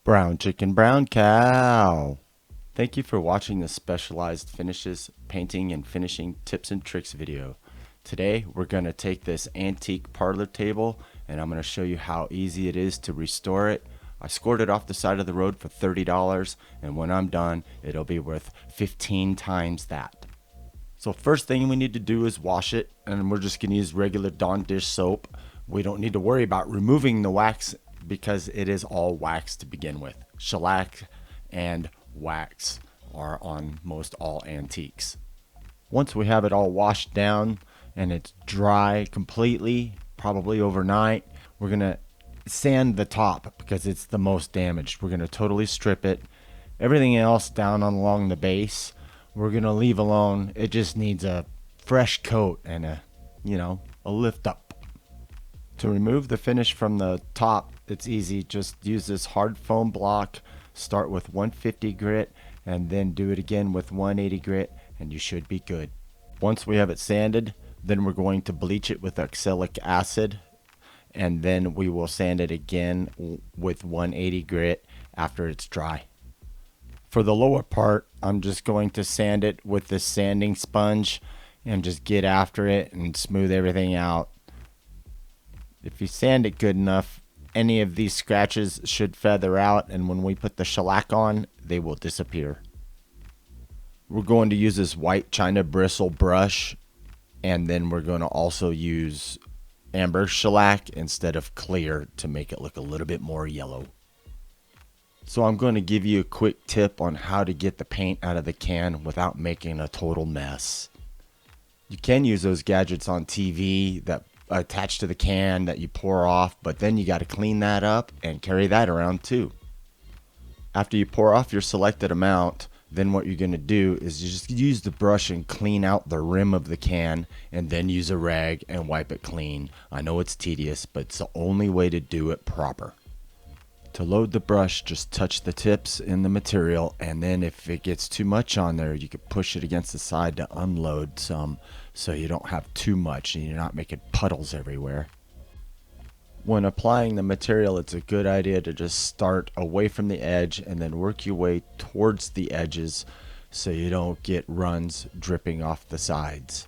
Brown chicken, brown cow. Thank you for watching this specialized finishes, painting, and finishing tips and tricks video. Today we're going to take this antique parlor table and I'm going to show you how easy it is to restore it. I scored it off the side of the road for $30 and when I'm done it'll be worth 15 times that. So first thing we need to do is wash it, and we're just going to use regular Dawn dish soap. We don't need to worry about removing the wax because it is all wax to begin with. Shellac and wax are on most all antiques. Once we have it all washed down and it's dry completely, probably overnight, we're going to sand the top because it's the most damaged. We're going to totally strip it. Everything else down along the base we're going to leave alone. It just needs a fresh coat and a lift up. To remove the finish from the top, it's easy. Just use this hard foam block. Start with 150 grit and then do it again with 180 grit and you should be good. Once we have it sanded, then we're going to bleach it with oxalic acid and then we will sand it again with 180 grit after it's dry. For the lower part, I'm just going to sand it with this sanding sponge and just get after it and smooth everything out. If you sand it good enough, any of these scratches should feather out, and when we put the shellac on, they will disappear. We're going to use this white china bristle brush, and then we're going to also use amber shellac instead of clear to make it look a little bit more yellow. So I'm going to give you a quick tip on how to get the paint out of the can without making a total mess. You can use those gadgets on TV that attach to the can that you pour off, but then you got to clean that up and carry that around too. After you pour off your selected amount, then what you're going to do is you just use the brush and clean out the rim of the can and then use a rag and wipe it clean. I know it's tedious, but it's the only way to do it proper. To load the brush, just touch the tips in the material, and then if it gets too much on there, you can push it against the side to unload some so you don't have too much and you're not making puddles everywhere. When applying the material, it's a good idea to just start away from the edge and then work your way towards the edges so you don't get runs dripping off the sides.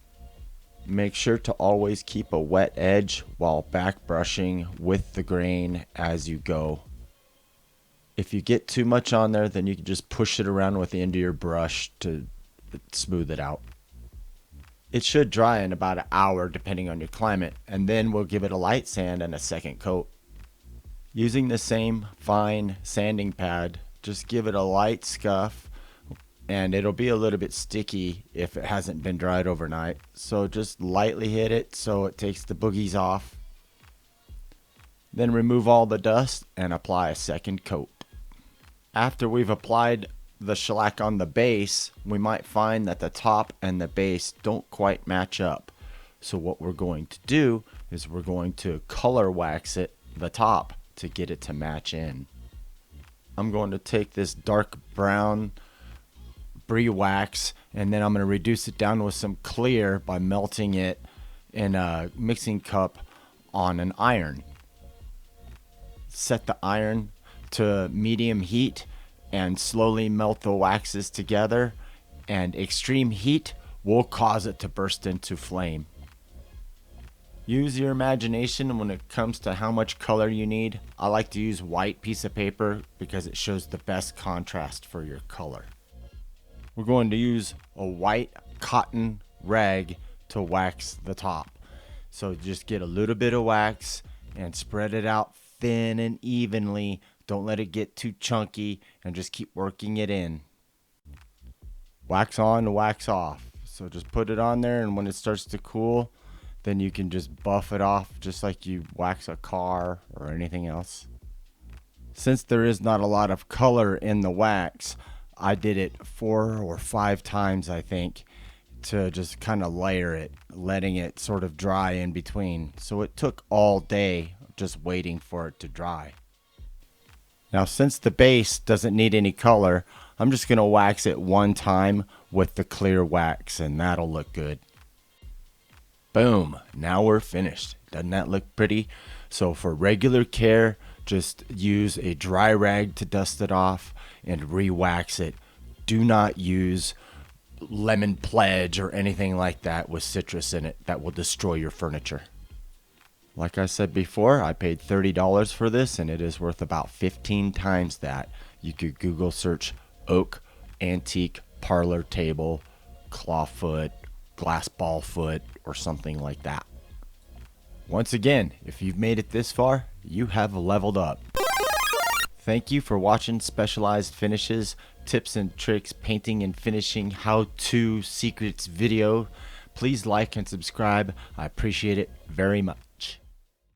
Make sure to always keep a wet edge while back brushing with the grain as you go. If you get too much on there, then you can just push it around with the end of your brush to smooth it out. It should dry in about an hour depending on your climate, and then we'll give it a light sand and a second coat. Using the same fine sanding pad, just give it a light scuff, and it'll be a little bit sticky if it hasn't been dried overnight. So just lightly hit it so it takes the boogies off. Then remove all the dust and apply a second coat. After we've applied the shellac on the base, we might find that the top and the base don't quite match up. So what we're going to do is we're going to color wax it, the top, to get it to match in. I'm going to take this dark brown brie wax and then I'm going to reduce it down with some clear by melting it in a mixing cup on an iron. Set the iron to medium heat and slowly melt the waxes together, and extreme heat will cause it to burst into flame. Use your imagination when it comes to how much color you need. I like to use white piece of paper because it shows the best contrast for your color. We're going to use a white cotton rag to wax the top. So just get a little bit of wax and spread it out thin and evenly. Don't let it get too chunky and just keep working it in. Wax on, wax off. So just put it on there, and when it starts to cool, then you can just buff it off just like you wax a car or anything else. Since there is not a lot of color in the wax, I did it 4 or 5 times, I think, to just kind of layer it, letting it sort of dry in between. So it took all day just waiting for it to dry. Now since the base doesn't need any color, I'm just going to wax it one time with the clear wax and that'll look good. Boom, now we're finished. Doesn't that look pretty? So for regular care, Just use a dry rag to dust it off and re-wax it. Do not use lemon pledge or anything like that with citrus in it. That will destroy your furniture. Like I said before, I paid $30 for this, and it is worth about 15 times that. You could Google search oak antique parlor table, clawfoot, glass ball foot, or something like that. Once again, if you've made it this far, you have leveled up. Thank you for watching Specialized Finishes, Tips and Tricks, Painting and Finishing How-To Secrets video. Please like and subscribe. I appreciate it very much.